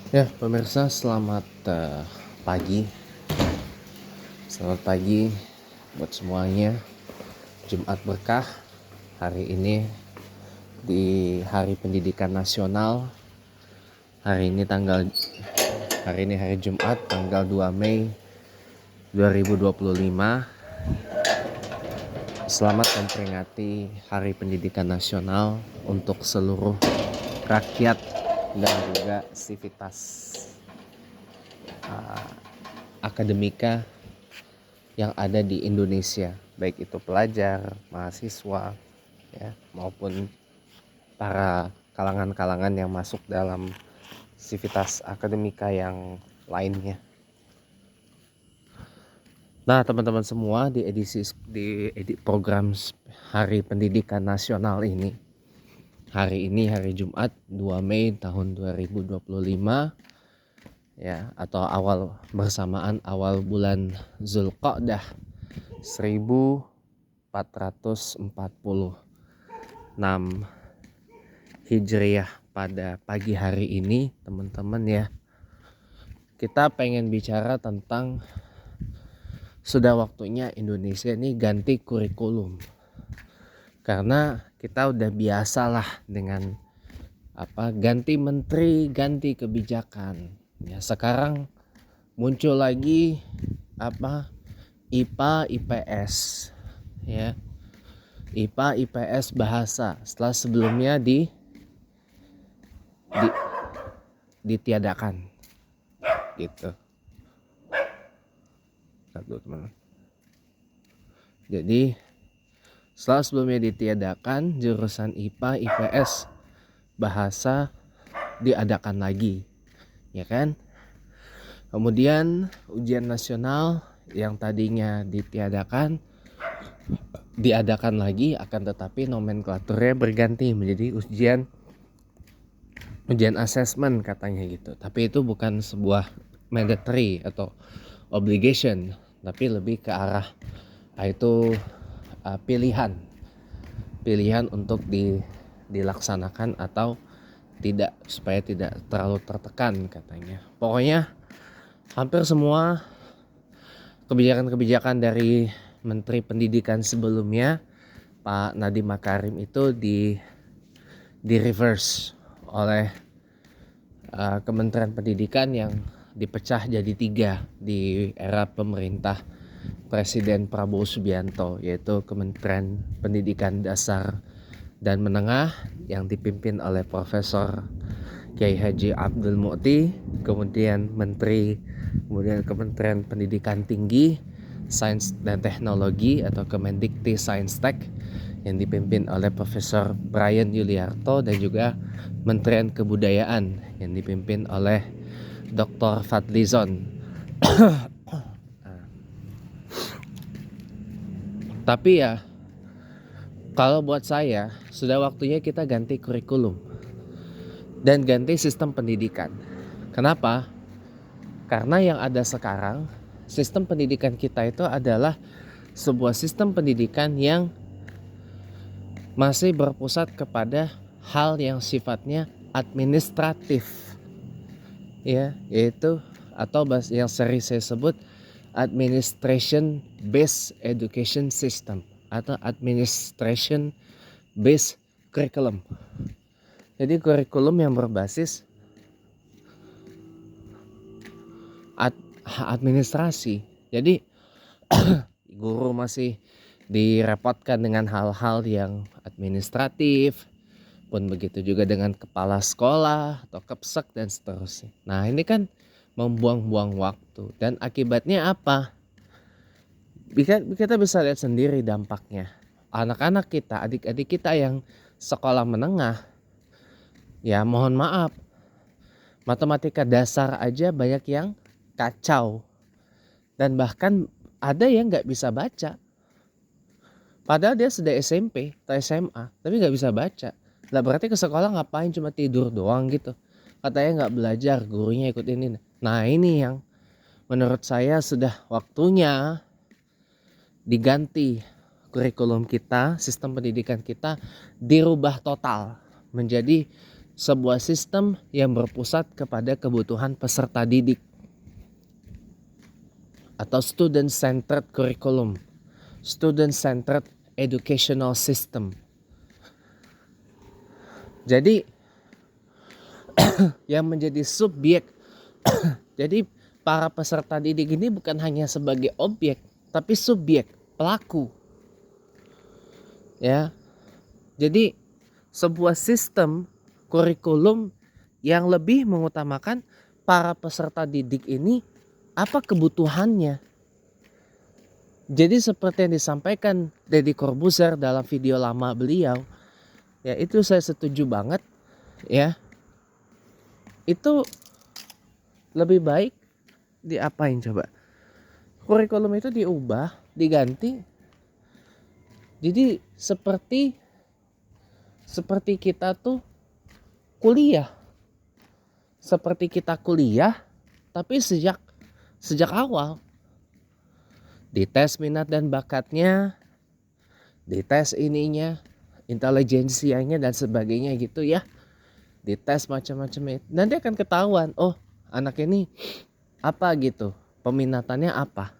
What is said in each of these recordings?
Ya, pemirsa, selamat pagi. Selamat pagi buat semuanya. Jumat berkah hari ini di Hari Pendidikan Nasional. Hari ini hari Jumat tanggal 2 Mei 2025. Selamat memperingati Hari Pendidikan Nasional untuk seluruh rakyat dan juga sivitas akademika yang ada di Indonesia, baik itu pelajar, mahasiswa, ya, maupun para kalangan-kalangan yang masuk dalam sivitas akademika yang lainnya. Nah, teman-teman semua, di program Hari Pendidikan Nasional ini, hari Jumat 2 Mei tahun 2025, ya, atau bersamaan awal bulan Zulqa'dah 1446 Hijriah. Pada pagi hari ini, teman-teman, ya, kita pengen bicara tentang sudah waktunya Indonesia ini ganti kurikulum. Karena kita udah biasalah dengan ganti menteri, ganti kebijakan. Ya, sekarang muncul lagi IPA IPS, ya. IPA IPS bahasa setelah sebelumnya ditiadakan gitu. Jadi setelah sebelumnya ditiadakan, jurusan IPA IPS bahasa diadakan lagi, ya kan? Kemudian ujian nasional yang tadinya diadakan lagi, akan tetapi nomenklaturnya berganti menjadi ujian asesmen katanya gitu. Tapi itu bukan sebuah mandatory atau obligation, tapi lebih ke arah itu pilihan untuk dilaksanakan atau tidak, supaya tidak terlalu tertekan katanya. Pokoknya hampir semua kebijakan-kebijakan dari Menteri Pendidikan sebelumnya, Pak Nadiem Makarim, itu di reverse oleh Kementerian Pendidikan yang dipecah jadi 3 di era pemerintah Presiden Prabowo Subianto, yaitu Kementerian Pendidikan Dasar dan Menengah yang dipimpin oleh Profesor Kiai Haji Abdul Mu'ti, kemudian Kementerian Pendidikan Tinggi, Sains dan Teknologi atau Kemendikti Sains-Tek yang dipimpin oleh Profesor Brian Yuliarto, dan juga Kementerian Kebudayaan yang dipimpin oleh Dr. Fadlizon. Tapi ya, kalau buat saya sudah waktunya kita ganti kurikulum dan ganti sistem pendidikan. Kenapa? Karena yang ada sekarang, sistem pendidikan kita itu adalah sebuah sistem pendidikan yang masih berpusat kepada hal yang sifatnya administratif, ya, yaitu atau yang sering saya sebut administration based education system atau administration based curriculum. Jadi kurikulum yang berbasis administrasi. Jadi guru masih direpotkan dengan hal-hal yang administratif, pun begitu juga dengan kepala sekolah atau kepsek dan seterusnya. Nah, ini kan membuang-buang waktu, dan akibatnya apa? Kita bisa lihat sendiri dampaknya. Anak-anak kita, adik-adik kita yang sekolah menengah, ya mohon maaf, matematika dasar aja banyak yang kacau, dan bahkan ada yang nggak bisa baca. Padahal dia sudah SMP atau SMA, tapi nggak bisa baca. Lah berarti ke sekolah ngapain, cuma tidur doang gitu. Katanya nggak belajar, gurunya ikut ini. Nah, ini yang menurut saya sudah waktunya diganti kurikulum kita, sistem pendidikan kita dirubah total menjadi sebuah sistem yang berpusat kepada kebutuhan peserta didik atau student centered curriculum, student centered educational system. Jadi yang menjadi subjek jadi para peserta didik ini bukan hanya sebagai objek tapi subjek, pelaku. Ya. Jadi sebuah sistem kurikulum yang lebih mengutamakan para peserta didik ini apa kebutuhannya. Jadi seperti yang disampaikan Deddy Corbuzier dalam video lama beliau, ya itu saya setuju banget ya. Itu lebih baik diapain coba? Kurikulum itu diubah, diganti. Jadi seperti kita tuh kuliah. Seperti kita kuliah tapi sejak awal dites minat dan bakatnya, dites ininya, intelijensianya dan sebagainya gitu ya. Dites macam-macam. Nanti akan ketahuan, oh anak ini apa gitu, peminatannya apa,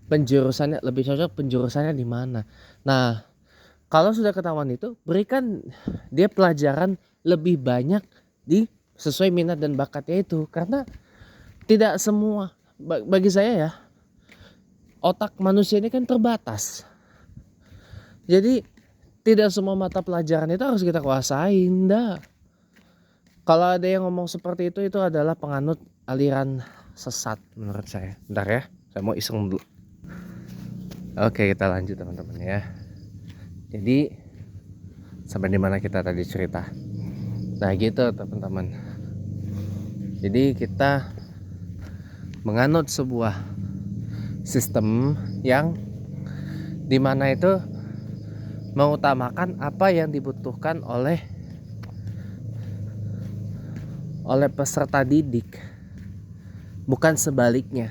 penjurusannya lebih cocok penjurusannya di mana. Nah, kalau sudah ketahuan itu, berikan dia pelajaran lebih banyak di sesuai minat dan bakatnya itu. Karena tidak semua, bagi saya ya, otak manusia ini kan terbatas. Jadi tidak semua mata pelajaran itu harus kita kuasain, enggak. Kalau ada yang ngomong seperti itu adalah penganut aliran sesat menurut saya. Bentar ya, saya mau iseng dulu. Oke, kita lanjut teman-teman ya. Jadi sampai di mana kita tadi cerita. Nah gitu teman-teman. Jadi kita menganut sebuah sistem yang dimana itu mengutamakan apa yang dibutuhkan oleh peserta didik, bukan sebaliknya.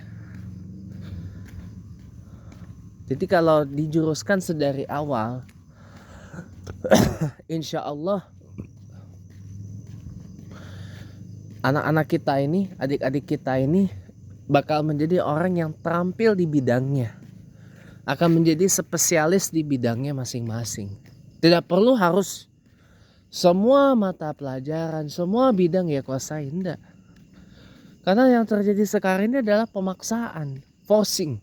Jadi kalau dijuruskan sedari awal, insya Allah anak-anak kita ini, adik-adik kita ini bakal menjadi orang yang terampil di bidangnya, akan menjadi spesialis di bidangnya masing-masing. Tidak perlu harus semua mata pelajaran, semua bidang ya kuasain, enggak. Karena yang terjadi sekarang ini adalah pemaksaan, forcing.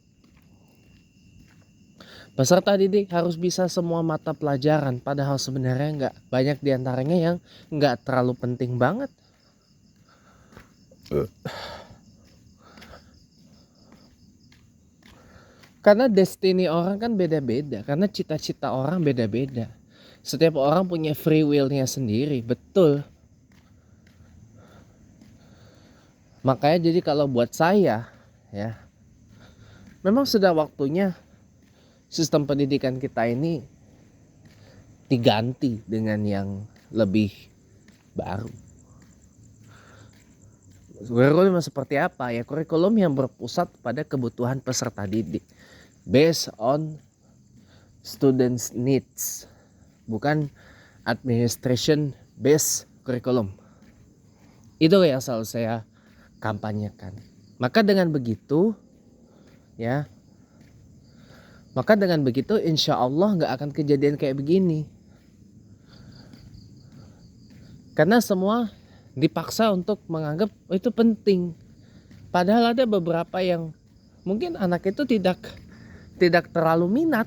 Peserta didik harus bisa semua mata pelajaran, padahal sebenarnya enggak. Banyak diantaranya yang enggak terlalu penting banget. Karena destiny orang kan beda-beda, karena cita-cita orang beda-beda. Setiap orang punya free will-nya sendiri, betul. Makanya jadi kalau buat saya ya, memang sudah waktunya sistem pendidikan kita ini diganti dengan yang lebih baru. Kurikulum seperti apa ya? Kurikulum yang berpusat pada kebutuhan peserta didik, based on students needs, bukan administration based curriculum. Itu yang selalu saya kampanyekan. Maka dengan begitu ya, insya Allah gak akan kejadian kayak begini. Karena semua dipaksa untuk menganggap itu penting. Padahal ada beberapa yang mungkin anak itu tidak terlalu minat,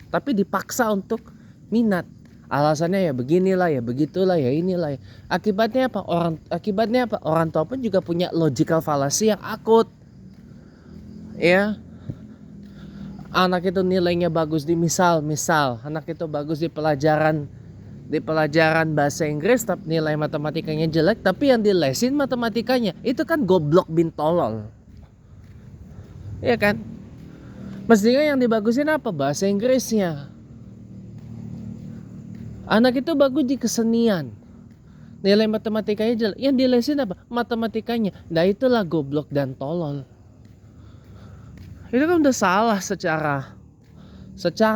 tapi dipaksa untuk minat. Alasannya ya beginilah, ya begitulah, ya inilah. Akibatnya apa? Orang tua pun juga punya logical fallacy yang akut. Ya. Anak itu nilainya bagus di misal anak itu bagus di pelajaran bahasa Inggris, tapi nilai matematikanya jelek, tapi yang dilesin matematikanya itu kan goblok bin tolol. Iya kan? Mestinya yang dibagusin apa? Bahasa Inggrisnya. Anak itu bagus di kesenian, nilai matematikanya jelek, yang dilesin apa? Matematikanya. Nah itulah goblok dan tolol. Itu kan udah salah secara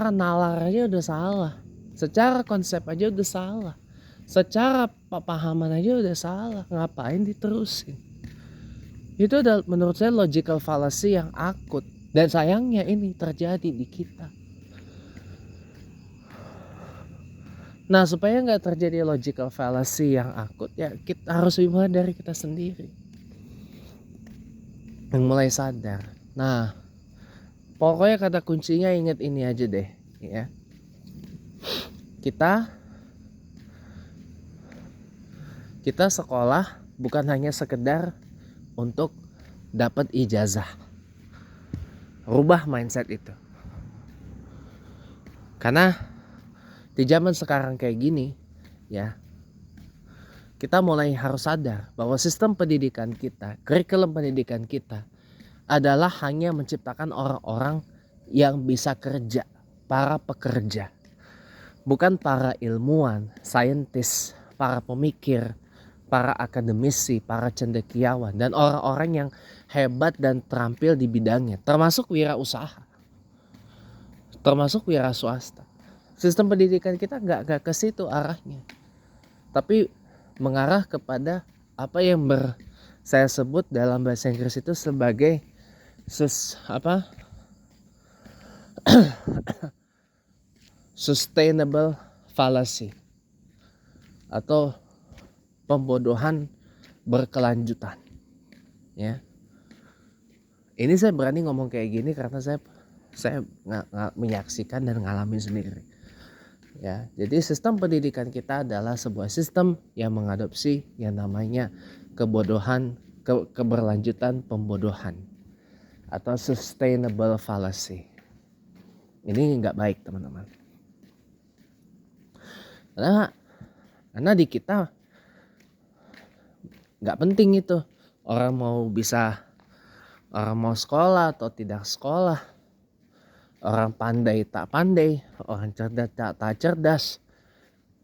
nalar aja udah salah. Secara konsep aja udah salah. Secara pahaman aja udah salah, ngapain diterusin? Itu adalah menurut saya logical fallacy yang akut, dan sayangnya ini terjadi di kita. Nah, supaya nggak terjadi logical fallacy yang akut, ya kita harus dimulai dari kita sendiri, yang mulai sadar. Nah, pokoknya kata kuncinya ingat ini aja deh, ya. Kita sekolah bukan hanya sekedar untuk dapat ijazah. Rubah mindset itu. Karena di zaman sekarang kayak gini, ya, kita mulai harus sadar bahwa sistem pendidikan kita, kurikulum pendidikan kita adalah hanya menciptakan orang-orang yang bisa kerja, para pekerja. Bukan para ilmuwan, saintis, para pemikir, para akademisi, para cendekiawan, dan orang-orang yang hebat dan terampil di bidangnya, termasuk wirausaha, termasuk wira swasta. Sistem pendidikan kita nggak ke situ arahnya, tapi mengarah kepada apa yang saya sebut dalam bahasa Inggris itu sebagai sustainable fallacy atau pembodohan berkelanjutan, ya. Ini saya berani ngomong kayak gini karena saya nggak menyaksikan dan ngalamin sendiri, ya. Jadi sistem pendidikan kita adalah sebuah sistem yang mengadopsi yang namanya kebodohan, keberlanjutan pembodohan atau sustainable fallacy. Ini nggak baik, teman-teman. Karena di kita nggak penting itu orang mau sekolah atau tidak sekolah, orang pandai tak pandai, orang cerdas tak cerdas,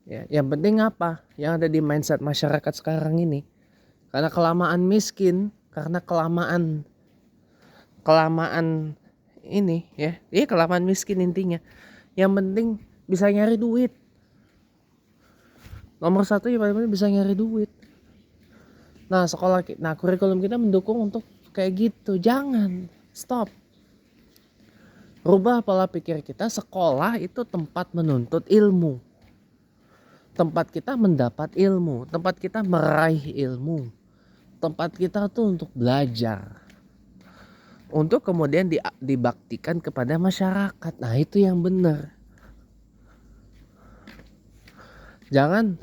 ya. Yang penting apa yang ada di mindset masyarakat sekarang ini, karena kelamaan miskin, karena kelamaan ini, ya, kelamaan miskin intinya. Yang penting bisa nyari duit. Nomor satu ya paling penting bisa nyari duit. Nah, kurikulum kita mendukung untuk kayak gitu. Jangan, stop. Rubah pola pikir kita. Sekolah itu tempat menuntut ilmu, tempat kita mendapat ilmu, tempat kita meraih ilmu, tempat kita tuh untuk belajar, untuk kemudian dibaktikan kepada masyarakat. Nah, itu yang benar. Jangan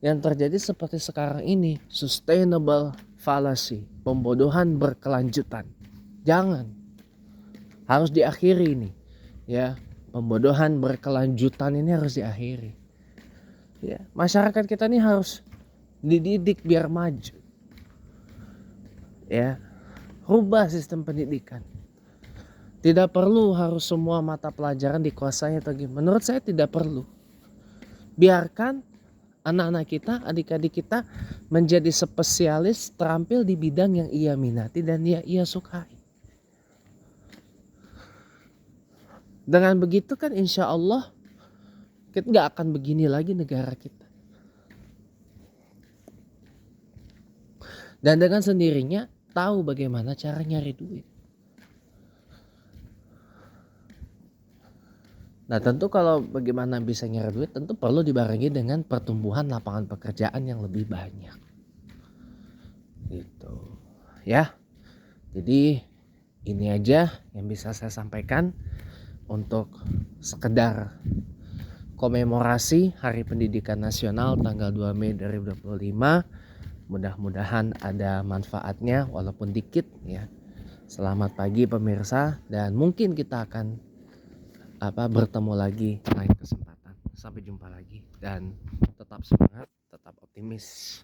yang terjadi seperti sekarang ini, sustainable fallacy, pembodohan berkelanjutan. Jangan. Harus diakhiri ini, ya. Pembodohan berkelanjutan ini harus diakhiri. Ya, masyarakat kita ini harus dididik biar maju. Ya. Rubah sistem pendidikan. Tidak perlu harus semua mata pelajaran dikuasai atau gimana. Menurut saya tidak perlu. Biarkan anak-anak kita, adik-adik kita menjadi spesialis, terampil di bidang yang ia minati dan ia sukai. Dengan begitu kan insya Allah kita gak akan begini lagi negara kita. Dan dengan sendirinya tahu bagaimana cara nyari duit. Nah, tentu kalau bagaimana bisa nyari duit tentu perlu dibarengi dengan pertumbuhan lapangan pekerjaan yang lebih banyak. Gitu. Ya. Jadi ini aja yang bisa saya sampaikan untuk sekedar komemorasi Hari Pendidikan Nasional tanggal 2 Mei 2025. Mudah-mudahan ada manfaatnya walaupun dikit, ya. Selamat pagi pemirsa, dan mungkin kita akan bertemu lagi lain kesempatan. Sampai jumpa lagi dan tetap semangat, tetap optimis.